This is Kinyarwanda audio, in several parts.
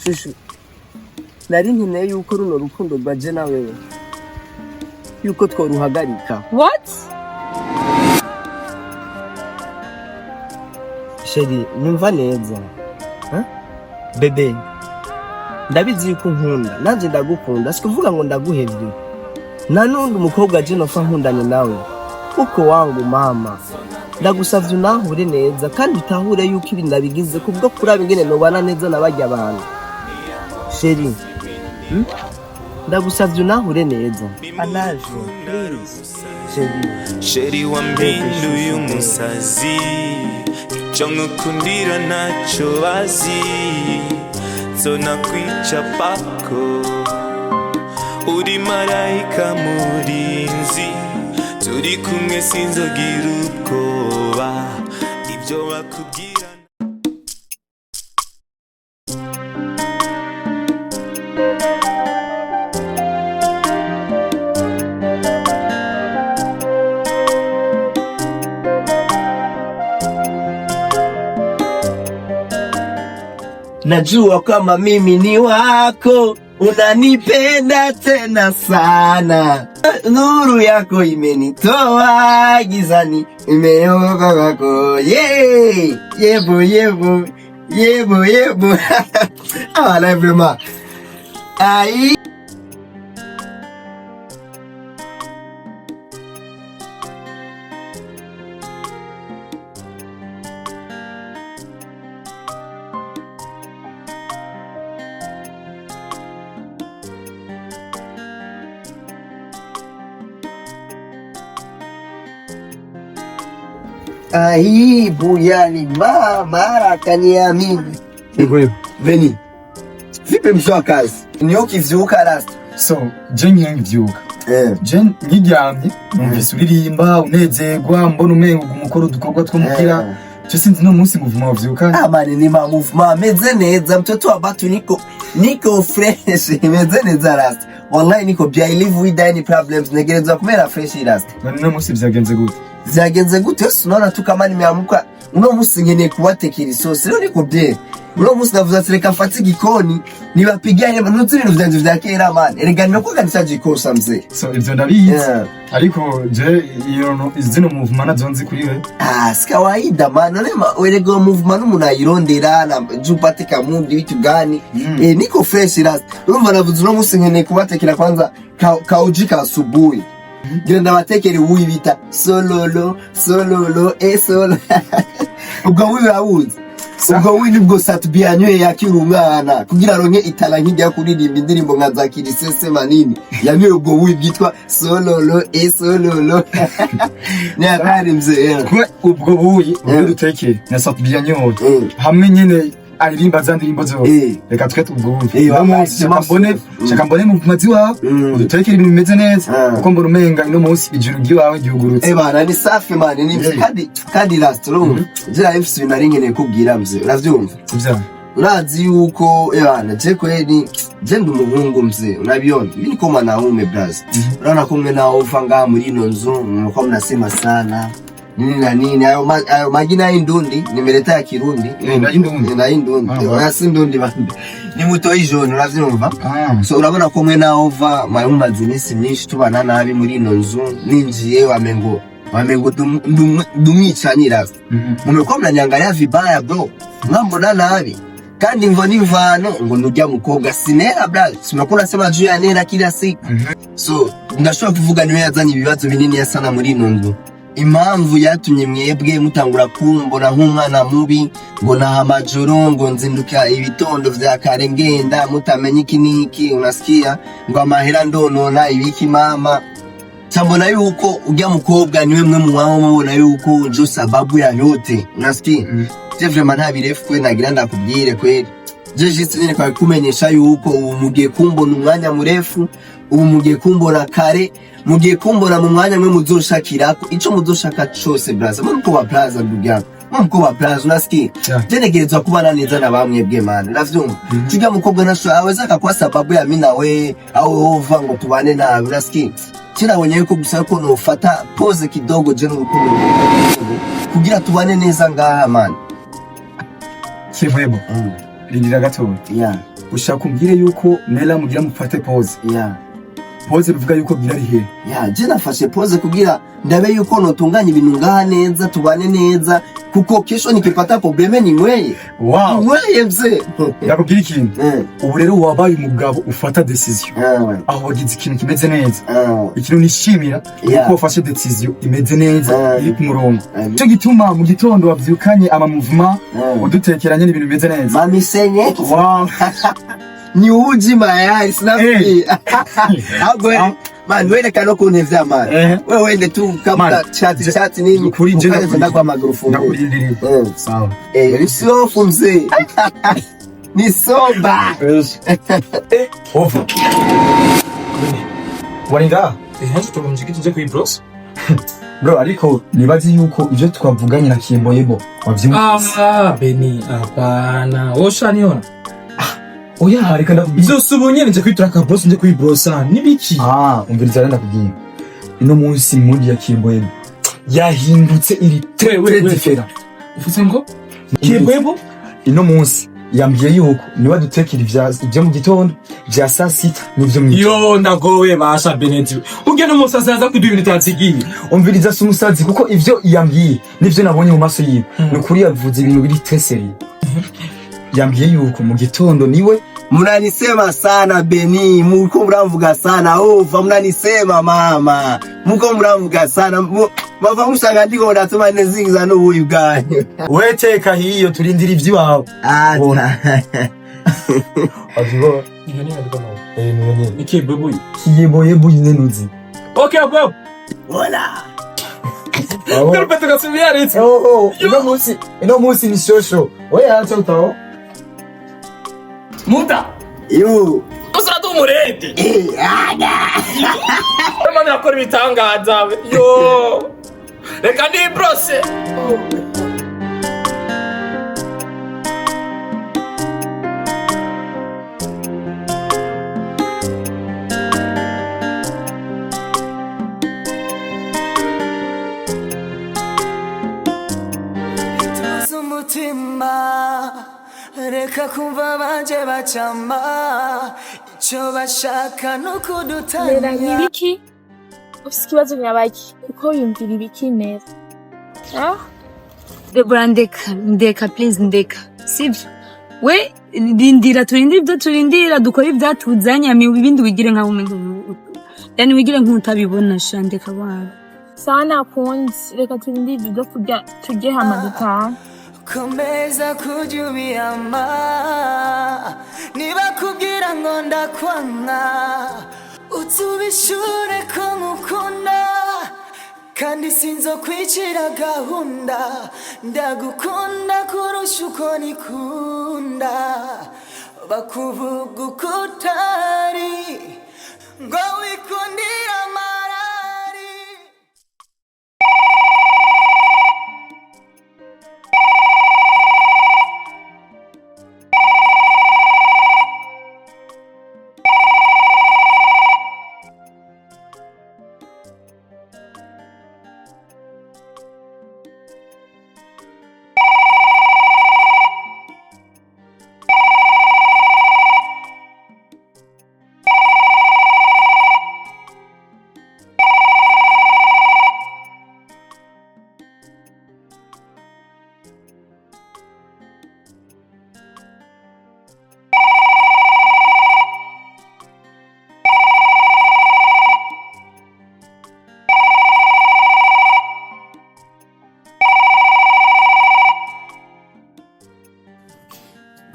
shushu nari nkeneye yuko runo rukundo rwaje nawe yuko tworuhagarika. What? Sheri numva neza bebe ndabizi yuko nkunda nanje ndagukunda sikuvuga ngo ndaguhevye na nundi umukobwa je nofa nkundanye nawe uko wangu mama ndagusavye unahure neza kandi utahure yuko ibi ndabigize kubwo kuraba ingene nobana neza nabajya abantu. Sheri ndagusavye unahure neza anaje please. Sheri wampinduye umusazi icyo ngukundira ntacyo bazi NZONAKWICAPAKO uri marayika murinzi turi kumwe sinzogira ubwoba ibyo bakubwira. Najua kama mimi ni wako, unanipenda tena sana. Nuru yako imenitoa gizani, imeokoa kwako. Yeah! Yebo, yebo, yebo, yebo. I love you, ma. Ai. Aibu yani mara kaniamini. Kiyeboyebo. Beni. Vipi mswa kazi? Ni ukivyuka last. So, je nkivyuka. Je nkiryamye, numvise uririmba unezerwa mbona umengo umukoro dukorwa two mukira. Je sinzi no munsi muvuma wavyuka. Amani ni muvuma meze neza mtoto wa batu niko fresh meze neza last. Wallahi niko bya live with any problems negereza kumera fresh last. No munsi vyagenze gute? Vyagenze gute unaona tu kama nimeamka uno musi ngeneye kubatekera isosi rero niko bye uno musi navuze ati reka mfate igikoni nibapigane n'utu bintu vyanje vya kera man erega nako kanisa jikosa mzee. So ivyo ndabizi ariko je iyo izino movement nazonzi kuri we si kawaida man nolema werego movement umuntu ayirondera na jupate kamundi bitu gani niko fresh last urumva navuze uno musi ngeneye kubatekera kwanza kaujika asubuhi gira ndabatekere uwibita sololo solo ubwo wirawuzi ubwo wini bwo satubiyanywe yakira umwana kugira ronke itala nkijya kuririmba indirimbo nka za kirisese manini yanywe ubwo wibwitwa sololo ni akari mzee ubwo buyi urutekere na satubiyanywe hamwe nyene aririmba za ndirimbo zo reka twete ubwo buyi shaka mbone mu mazi wawe udutekere ibintu bimeze neza uko mbona umenga ino munsi ijuru giwawe gihugurutse bana ni safi man ni kandi last room jira ifisi binaringeneye kubwira mzee uravyumva sivya urazi yuko bana je kweli je ndi umuhungu mzee unabiona mimi niko mwanaume braza unaona kumwe nao ufa ngaha muri ino nzu mko mnasema sana nini na nini ayo majina y'indundi nimeleta ya Kirundi na indundi wasi ndundi bande ni muto ijone uravyumva so urabona ko mwe na ova mayumazi nisi myinshi tubana nabi muri ino nzu ninjiye wamengo dumwicanyira mumeko mnanyangalia vibaya bro ngambona nabi kandi mvo nivano ngo nujya mukobwa sinera bra sinakuna sema juu ya nera kila siku so ndashobora kuvuga niwe yazanye ibibazo binini sana muri ino nzu impamvu yatumye mwebwe mutangura kumbona nk'umwana mubi ngo naha majoro ngo nzinduka ibitondo vya kare ngenda mutamenye ikiniki unasikia ngo amahera ndonona ibiki mama chambona yuko ujya mukobwa niwe mwe muwao mubona yuko njo sababu ya yote unasikia je vraiment nta birefu kwe nagira ndakubwire kweli je juste nyine kwa kumenyesha yuko ubu mugiye kumbona umwanya murefu ubu mugiye kumbona kare mugiye kumbona mu mwanya mwe muzoshakirako ico muzoshaka cyose braza mko wa plaza ndugya mko wa plaza unasikia je negerezwa kubana neza na bamwe bwe man uravyumva tujya mukobwa nasho aweza kwa sababu ya mimi nawe au ova ngo tubane nawe unasikia kirabonye yuko gusa ko nofata pose kidogo je n'urukundo kugira tubane neza ngaha man Kiyeboyebo rindira gato ushaka kumbwire yuko Nella mugira mufate pause. Pause bivuga yuko gira rihe. Je nafashe pause kugira ndabe yuko notunganya ibintu ngaha neza tubane neza kuko kesho nikipata probleme ni mweye. Wow. Mweye mzee. Yakubwira ikintu. Ubu rero wabaye umugabo ufata decision. Aho wagize ikintu kimeze neza. Ikintu nishimira kuko wafashe decision imeze neza iri ku murongo. Cyo gituma mu gitondo wavyukanye ama movement udutekeranye n'ibintu bimeze neza. Mami senye. Wow. Ni uji mayai snapi. Man, wende kano kunevya man. Wewe wende tu kama chat nini kuri nje ndakunda kwa magrufu. Ndakurindiriye. Sawa. Usiofu mzee. Ni soba. Ofu. Waringa? Tukamujikiti nje kuri bros. Bro, ariko nibazi yuko ivyo twavuganye na Kiyeboyebo wavyumvise. Beni, hapana. Oshaniona. Oya, reka ndakubwira. Uzosubonye nje kwitura ka bros nje kuri brosa. Nibiki? Umviriza renda kubwira. Ino munsi muri ya Kiyeboyebo yahindutse iri très différent. Uvuze ngo Kiyeboyebo ino munsi yambwiye yuko niba dutekera ivyo mu gitondo vya saa sita n'ivyo mu yo ndagowe basha Benedi. Ugena umusazi aza kwiba ibintu tansigiye. Umviriza si umusazi kuko ivyo yambwiye nivyo nabonye mu maso yiwe. Nukuri yavuze ibintu biri très sérieux. Yambwiye yuko mu gitondo niwe munanisema sana Beni, muko muravuga sana ova, munanisema mama, muko muravuga sana bava musanga ndiko ndatuma nezingiza no buyu bwanyu. Weteka hiyo turindira ivyiwawe. Bona. Azibo. Nihani ndiko nawe. Niwenye. Kiyeboyebo nyine nuzi. Okay bro. Wala. Ndarupeta kasubira reti. Ino munsi ni shosho. Oya acha utao. Muta. Yo. Usatu murete. Aga. Mwana akora ibitangaza. Yo. Reka ndi brose. Reka kumva banje bacama icyo bashaka nukudutanya. Lera ibiki? Ufite ikibazo nyabaki uko yumvira ibiki neza? Debora ndeka please ndeka. Sivyo? We rindira turindira ibyo turindira dukora ibyatuzanya ibindi wigire nkaho umengo. Yani wigire nk'utabibona shandeka bana. Sana kundi reka turindira ibyo kurya tujye hama dutaha. Komeza kujubiyama niba kubwira ngo ndakwanga utubishure ko mukunda kandi sinzo kwicira gahunda ndagukunda kurusha uko nikunda bakuvuga ukutari ngo wikundira amarari.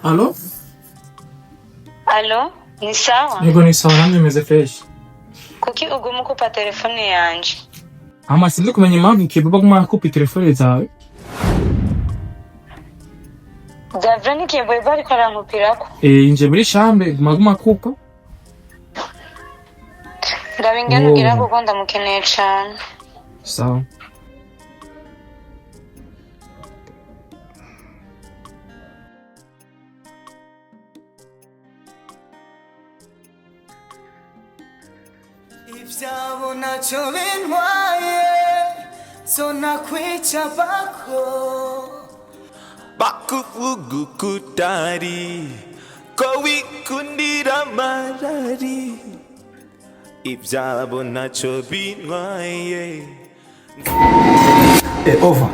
Allo? Allo? Ni sawa? Niko ni sawa namwe meze fresh. Kuki ugumu kupa telefone yanje? Ama sindi kumenya impamvu Kiyeboyebo aguma kupa telefone zawe. Davra Kiyeboyebo ariko arankupirako. Nje muri chambre guma kupa. Ndabingana ugira kuko ndamukeneye cyane. Sawa. Ivyabo nacho bintwaye NZONAKWICAPAKO. Bakufugu kutari ko wikundira amarari ibyabo ntacyo bintwaye. Over.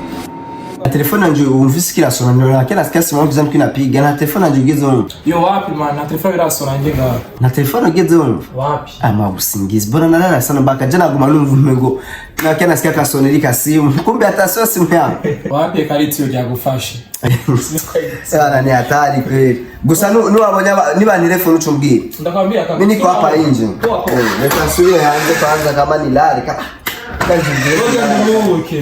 Na telefone yanjye umvise kirasona ndora kera skasi mwa bizana kinapiga na telefone yanjye ugeze on. Yo wapi man, na telefone irasona nge ngaho. Na telefone ugeze on. Wapi? Ama usingizi. Bora nalala sana baka jana guma numvumengo. Na kera skaka soneri kasimu. Kumbe hata sio simu yangu. Wapi kariti yo yagufashe. Sana ni hatari kweli. Gusa nuwabonye niba ni telefone ucumbwira. Ndakwambia kaka. Mimi niko hapa nje. Neka suye hanze kwanza kama ni lari ka. Okay.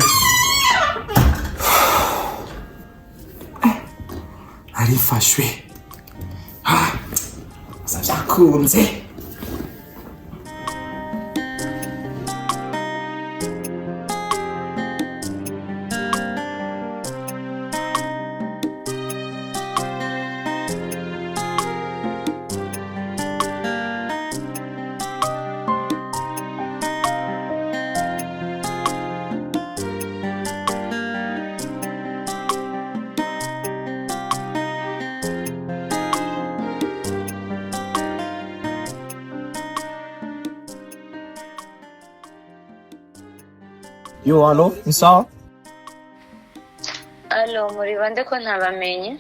Arifashwe. Sajakunze. Yo, alo, ni sawa? Alo, muri bande ko ntabamenye?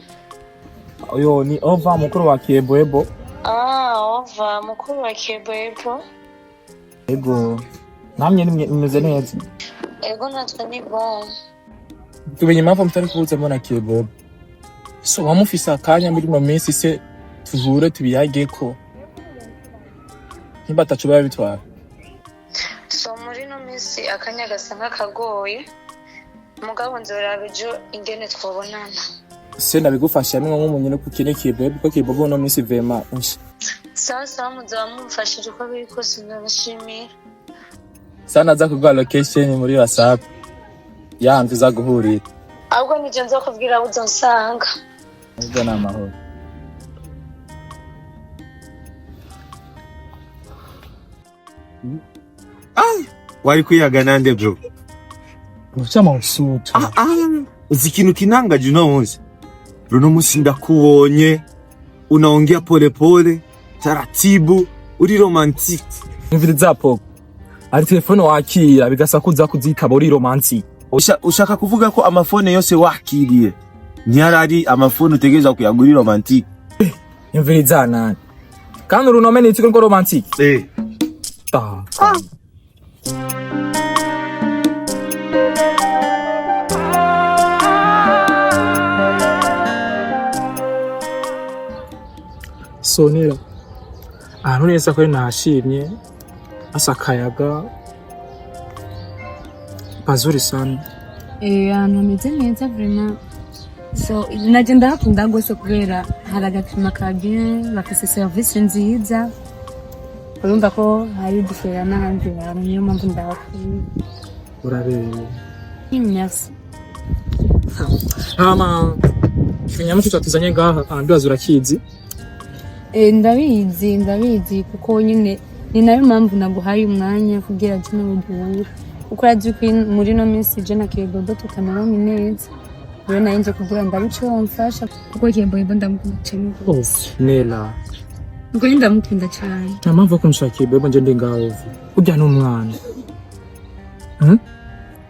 Yo, ni Ova mukuru wa Kiyeboyebo. Ova mukuru wa Kiyeboyebo. Ego, namye nimeze neza. Ego natwe ni bon. Tumenye impamvu mutari kubuza mbona Kiyeboyebo. So wamufise akanya muri mu minsi se tuhure tubiyageko. Niba tacuba bitwara. So muri no minsi akanya gasa nk'akagoye. Mugabo nzoraba ejo ingene twobonana. Se nabigufasha nimwe nk'umunyene kukene Kiyeboyebo ko Kiyeboyebo no minsi vema unshi. Sasa muzoba mumfashije uko biri kose ndabashimira. Sana za kugwa location muri WhatsApp. Yanze za guhurira. Ahubwo nije nzokubwira uzonsanga. Ubwo na mahoro. Wari kuyaga nande bro? Muchama usutu. Uzi ikintu kinangaje uno munsi? Runo munsi ndakubonye unaongea pole pole, taratibu, uri romantic. Niviriza poco. Ari telefone wakira bigasa kuza kuzitaba uri romantic. Ushaka kuvuga ko amafone yose wakiriye nyarari amafone utegeza kuyagura romantic? Niviriza nani? Kandi runomene itiko ngo romantic. Sonera. Neza ko nashimye asakayaga pazuri sana. Ameze neza vraiment. So nagenda hakunda gose kubera haragatima ka bien bafise service nziza. Urumva ko hari dufera n'ahandi abantu niyo mpamvu ndabakunda. Uraberewe. Merci. Kinyamuco cyatuzanye ngaha kandi wazurakizi. Ndabizi kuko nyine ni nayo mpamvu naguhaye umwanya kugira ati n'ubuduhura. Kuko yaje muri no minsi je na Kiyeboyebo tukamera neza. Rero naje kugira ndabico mfasha kuko Kiyeboyebo ndamukunda cyane. Nela. Ngo ndamukunda cyane. Mpamvu ko nshaka Kiyeboyebo nje ndi ngaho. Ujya n'umwana.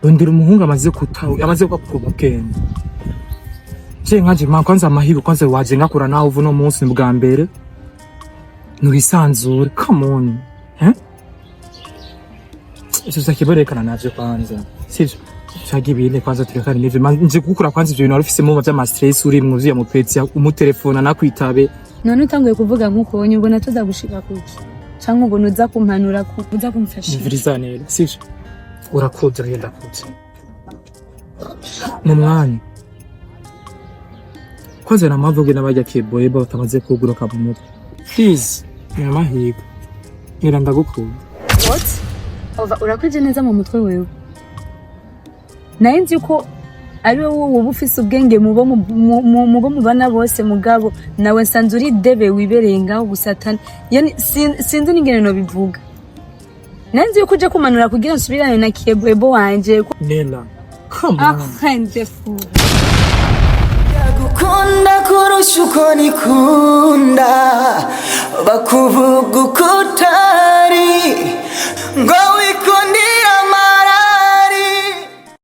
Ndira umuhungu amaze kutaho amaze kukuba kende. Je nkaje kwanza amahigo kwanza waje ngakura naho uvuno munsi bwa mbere. Nurisanzure, come on. Icyo kiborekana navyo kwanza. Sivyo. Shagibile kwanza turekane nivyo. Nje gukura kwanza ivyo bintu arufise mu bya stress uri mwuzuye mu petsi umutelefona nakwitabe. None utanguye kuvuga nkuko wonye ubona tuzagushika kuki. Canke ubona uza kumpanura kuza kumfasha. Niviriza neza. Sivyo. Urakoze ngenda kuki. Mu mwanya. Kwanza na mavuge n'abajya Kiyeboyebo batamaze kuguruka mu mutwe. Please, nyamahiga. Ngira ndagukunda. What? Ova urakoze neza mu mutwe wewe. Nayenzi ko ari wowe ubufise ubwenge mubo bana bose mugabo nawe nsanzuri debe wibereye ngaho gusatana. Yani sinzi n'ingene no bivuga. Nayenzi ko uje kumanura kugira nsubirane na Kiyeboyebo wanje. Nela. Come on. Wonderful. Yagukunda kurusha bakoresha uko nikunda bakuvuga uko utari ngo